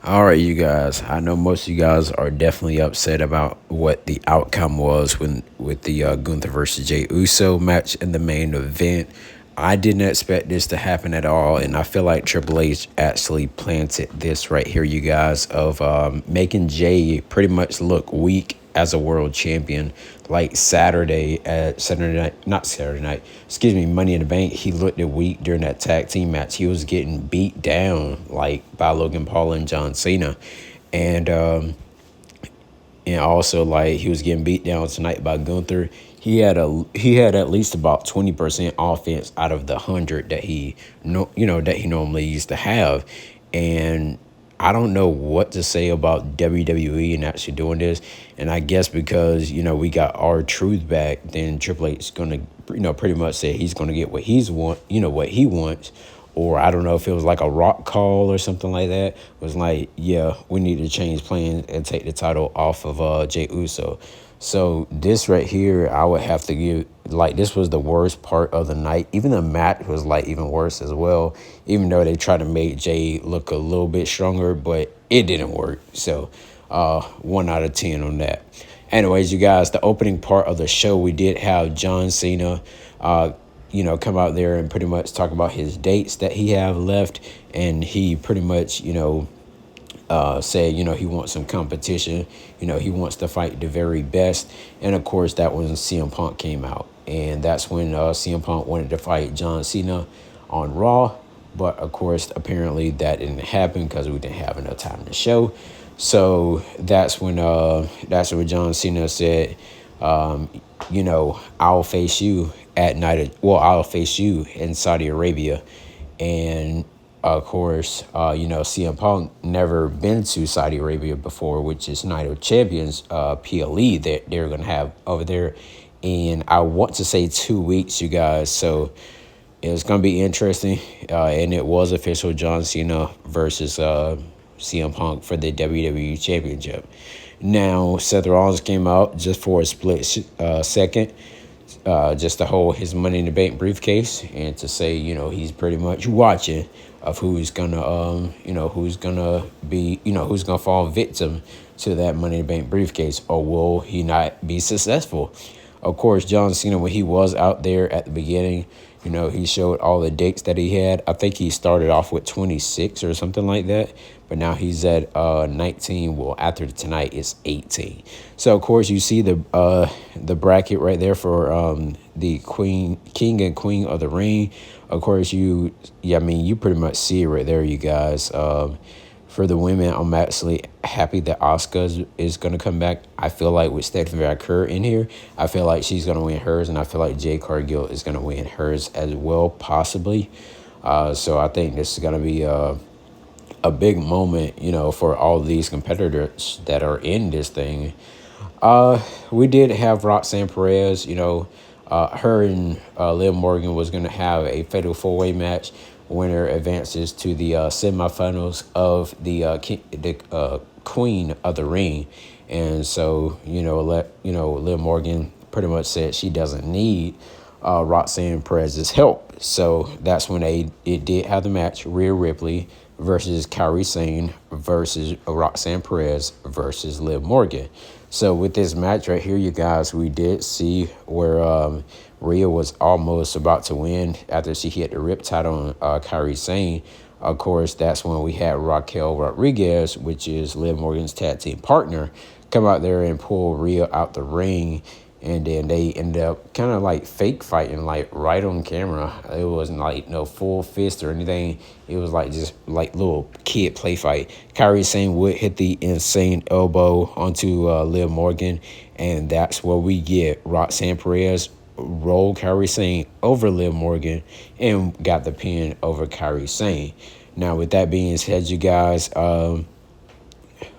All right, you guys. I know most of you guys are definitely upset about what the outcome was when with the Gunther versus Jey Uso match in the main event. I didn't expect this to happen at all, and I feel like Triple H actually planted this right here, you guys, of making Jey pretty much look weak as a world champion. Like Saturday night, not Saturday night, excuse me, Money in the Bank, he looked weak during that tag team match. He was getting beat down like by Logan Paul and John Cena, and also like he was getting beat down tonight by Gunther. He had at least about 20% offense out of the 100 that he normally used to have, and I don't know what to say about WWE and actually doing this. And I guess because we got Rtruth back, then Triple H is gonna pretty much say he's gonna get what he wants. Or I don't know if it was like a rock call or something like that. It was like, yeah, we need to change plans and take the title off of Jey Uso. So this right here, I would have to give, like, this was the worst part of the night. Even the match was like even worse as well. Even though they tried to make Jey look a little bit stronger, but it didn't work. So 1 out of 10 on that. Anyways, you guys, the opening part of the show, we did have John Cena come out there and pretty much talk about his dates that he have left. And he pretty much, said, he wants some competition. He wants to fight the very best. And of course, that when CM Punk came out. And that's when CM Punk wanted to fight John Cena on Raw. But of course, apparently that didn't happen because we didn't have enough time to show. So that's when John Cena said, I'll face you at night. Well, I'll face you in Saudi Arabia. And of course, CM Punk never been to Saudi Arabia before, which is Night of Champions PLE that they're going to have over there. And I want to say 2 weeks, you guys. So it's going to be interesting. And it was official, John Cena versus CM Punk for the WWE Championship. Now, Seth Rollins came out just for a split second, just to hold his Money in the Bank briefcase and to say, he's pretty much watching of who's gonna, who's gonna be, who's gonna fall victim to that Money in the Bank briefcase, or will he not be successful? Of course, John Cena, when he was out there at the beginning, he showed all the dates that he had. I think he started off with 26 or something like that, but now he's at 19. Well, after tonight, it's 18. So, of course, you see the bracket right there for the King and Queen of the Ring. Of course, you pretty much see it right there, you guys. For the women, I'm actually happy that Asuka is going to come back. I feel like with Stephanie McCurry in here, I feel like she's going to win hers, and I feel like Jade Cargill is going to win hers as well, possibly. So I think this is going to be a big moment, for all these competitors that are in this thing. We did have Roxanne Perez, her and Liv Morgan was going to have a fatal four-way match. Winner advances to the semifinals of the Queen of the Ring. And so, Liv Morgan pretty much said she doesn't need Roxanne Perez's help. So that's when it did have the match, Rhea Ripley versus Kairi Sane versus Roxanne Perez versus Liv Morgan. So with this match right here, you guys, we did see where Rhea was almost about to win after she hit the riptide on Kairi Sane. Of course, that's when we had Raquel Rodriguez, which is Liv Morgan's tag team partner, come out there and pull Rhea out the ring. And then they ended up kind of like fake fighting, like right on camera. It wasn't like no full fist or anything. It was like just like little kid play fight. Kairi Sane would hit the insane elbow onto Liv Morgan. And that's where we get Roxanne Perez roll Kairi Sane over Liv Morgan and got the pin over Kairi Sane. Now, with that being said, you guys,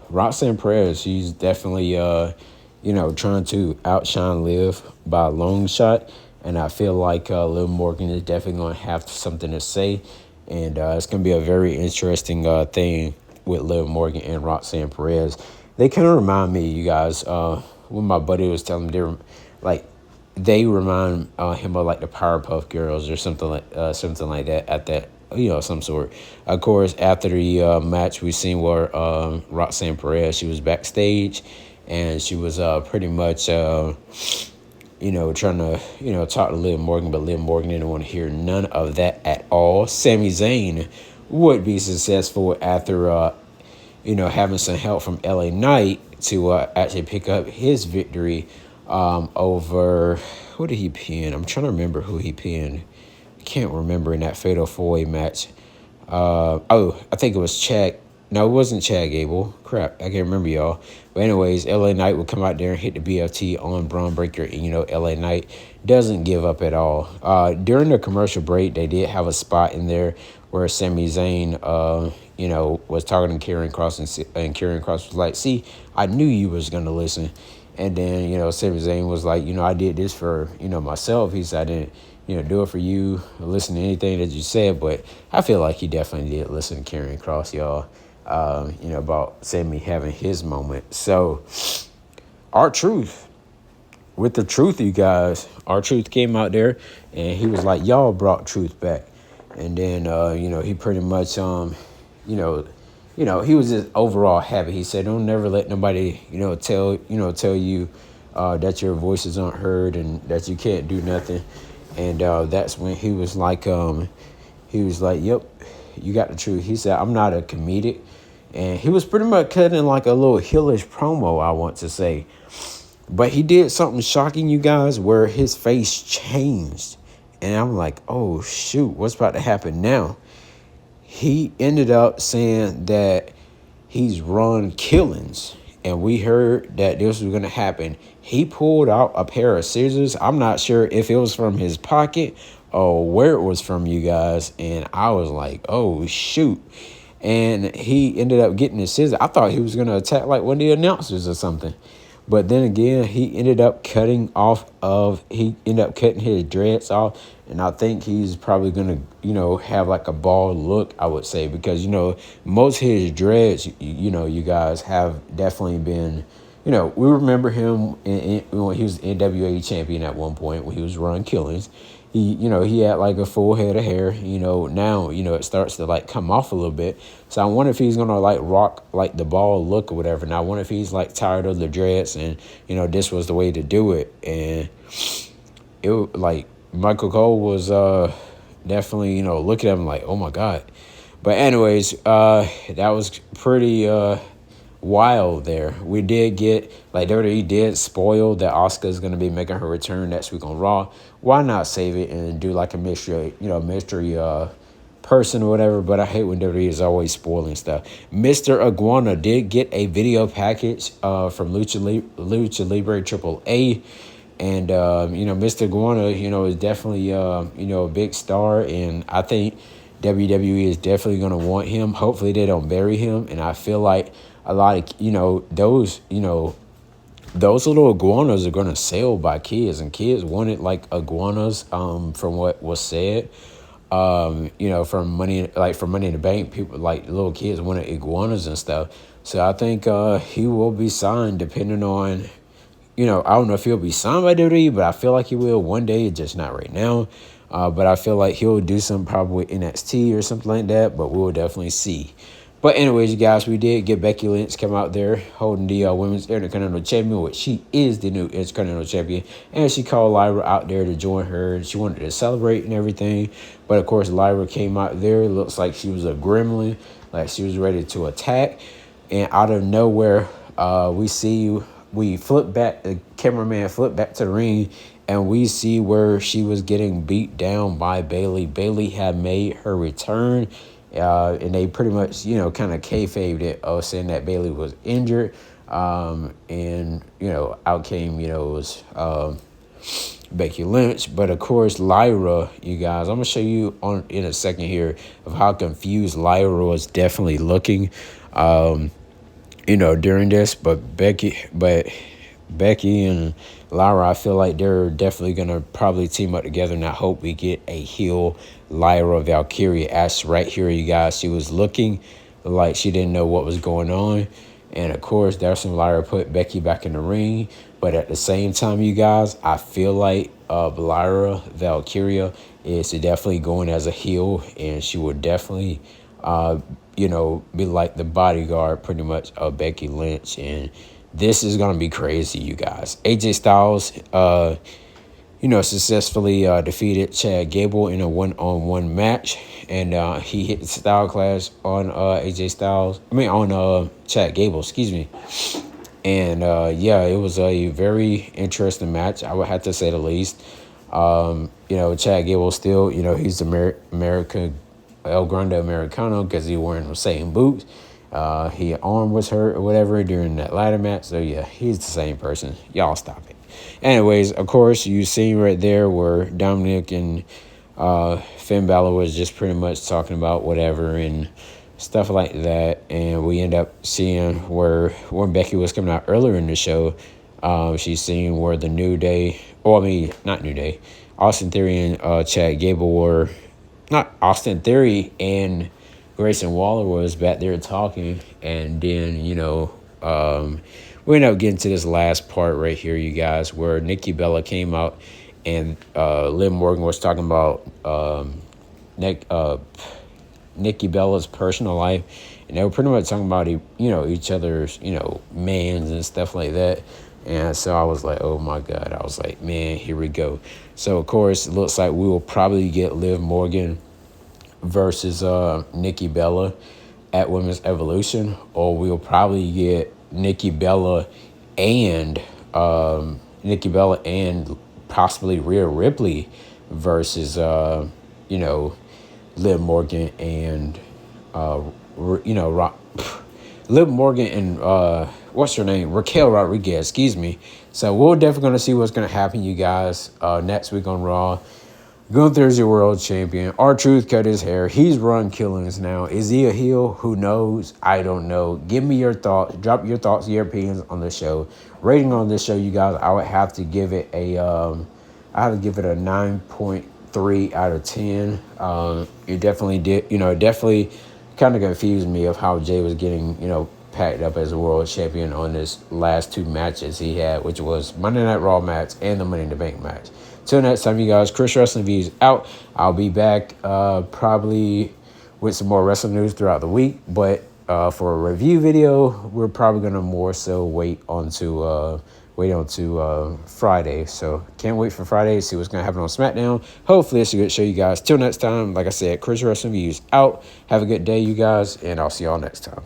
Roxanne Perez, she's definitely trying to outshine Liv by a long shot. And I feel like Liv Morgan is definitely going to have something to say. And it's going to be a very interesting thing with Liv Morgan and Roxanne Perez. They kind of remind me, you guys, when my buddy was telling me, they remind him of like the Powerpuff Girls or something like that at that some sort. Of course, after the match, we seen where Roxanne Perez, she was backstage, and she was pretty much trying to talk to Liv Morgan, but Liv Morgan didn't want to hear none of that at all. Sami Zayn would be successful after having some help from LA Knight to actually pick up his victory over, who did he pin? I'm trying to remember who he pinned. I can't remember in that Fatal 4-Way match. I think it was Chad. No, it wasn't Chad Gable. Crap, I can't remember, y'all. But anyways, LA Knight would come out there and hit the BFT on Braun Breaker. And, LA Knight doesn't give up at all. During the commercial break, they did have a spot in there where Sami Zayn, was talking to Karrion Kross, and Karrion Kross was like, see, I knew you was going to listen. And then, Sami Zayn was like, I did this for, myself. He said, I didn't, do it for you, listen to anything that you said. But I feel like he definitely did listen to Karrion Kross, y'all, about Sami having his moment. So, Rtruth, with the truth, you guys, Rtruth came out there and he was like, y'all brought truth back. And then, he pretty much, he was just overall happy. He said, don't never let nobody, tell you that your voices aren't heard and that you can't do nothing. And that's when he was like, yep, you got the truth. He said, I'm not a comedic. And he was pretty much cutting like a little heelish promo, I want to say. But he did something shocking, you guys, where his face changed. And I'm like, oh, shoot, what's about to happen now? He ended up saying that he's run killings. And we heard that this was going to happen. He pulled out a pair of scissors. I'm not sure if it was from his pocket or where it was from, you guys. And I was like, oh, shoot. And he ended up getting his scissors. I thought he was going to attack like one of the announcers or something. But then again, he ended up cutting his dreads off. And I think he's probably going to, have like a bald look, I would say. Because, most of his dreads, you guys have definitely been, we remember him when he was NWA champion at one point when he was running killings. He had like a full head of hair, now, it starts to like come off a little bit. So I wonder if he's going to like rock like the bald look or whatever. And I wonder if he's like tired of the dreads and, this was the way to do it. And it like Michael Cole was definitely, looking at him like, oh my God. But anyways, that was pretty wild there. We did get, like WWE did spoil that Asuka's going to be making her return next week on Raw. Why not save it and do like a mystery, mystery person or whatever? But I hate when WWE is always spoiling stuff. Mr. Iguana did get a video package from Lucha Libre AAA. And, Mr. Iguana, is definitely, a big star. And I think WWE is definitely going to want him. Hopefully they don't bury him. And I feel like a lot of, those little iguanas are going to sell by kids. And kids wanted, like, iguanas from what was said. From Money in the Bank, people, like, little kids wanted iguanas and stuff. So I think he will be signed depending on, I don't know if he'll be signed by WWE, but I feel like he will one day, just not right now. But I feel like he'll do something probably with NXT or something like that, but we'll definitely see. But anyways, you guys, we did get Becky Lynch come out there holding the Women's Intercontinental Champion, which she is the new Intercontinental Champion. And she called Lyra out there to join her. And she wanted to celebrate and everything. But, of course, Lyra came out there. It looks like she was a gremlin, like she was ready to attack. And out of nowhere, we flip back, the cameraman flipped back to the ring, and we see where she was getting beat down by Bayley. Bayley had made her return. And they pretty much, kind of kayfabed it, saying that Bayley was injured. Out came, was Becky Lynch. But, of course, Lyra, you guys, I'm going to show you in a second here of how confused Lyra was definitely looking, during this. But Becky and Lyra, I feel like they're definitely going to probably team up together, and I hope we get a heel Lyra Valkyria. As right here, you guys, she was looking like she didn't know what was going on. And, of course, that's when Lyra put Becky back in the ring. But at the same time, you guys, I feel like Lyra Valkyria is to definitely go in as a heel, and she will definitely, be like the bodyguard pretty much of Becky Lynch. And this is gonna be crazy, you guys. AJ Styles, successfully defeated Chad Gable in a one-on-one match, and he hit the Style Clash on AJ Styles. I mean, on Chad Gable, excuse me. And it was a very interesting match, I would have to say the least. Chad Gable still, he's America El Grande Americano because he wearing the same boots. His arm was hurt or whatever during that ladder match. So, yeah, he's the same person. Y'all stop it. Anyways, of course, you seen right there where Dominic and Finn Balor was just pretty much talking about whatever and stuff like that. And we end up seeing where when Becky was coming out earlier in the show, she's seeing where the New Day, not New Day, Austin Theory and Chad Gable were, not Austin Theory and Grayson Waller was back there talking. And then, we end up getting to this last part right here, you guys, where Nikki Bella came out and Liv Morgan was talking about Nikki Bella's personal life. And they were pretty much talking about, each other's, mans and stuff like that. And so I was like, oh, my God. I was like, man, here we go. So, of course, it looks like we will probably get Liv Morgan versus Nikki Bella at Women's Evolution. Or we'll probably get Nikki Bella and possibly Rhea Ripley versus, Liv Morgan and, Liv Morgan and, what's her name? Raquel Rodriguez, excuse me. So we're definitely going to see what's going to happen, you guys, next week on Raw. Gunther's your world champion. Rtruth cut his hair. He's run killings now. Is he a heel? Who knows? I don't know. Give me your thoughts. Drop your thoughts, your opinions on the show. Rating on this show, you guys, I would have to give it a 9.3 out of 10. It definitely did, definitely kind of confused me of how Jey was getting, packed up as a world champion on his last two matches he had, which was Monday Night Raw match and the Money in the Bank match. Till next time, you guys, Chris Wrestling Views out. I'll be back probably with some more wrestling news throughout the week. But for a review video, we're probably going to more so wait on to Friday. So can't wait for Friday to see what's going to happen on SmackDown. Hopefully it's a good show, you guys. Till next time, like I said, Chris Wrestling Views out. Have a good day, you guys, and I'll see y'all next time.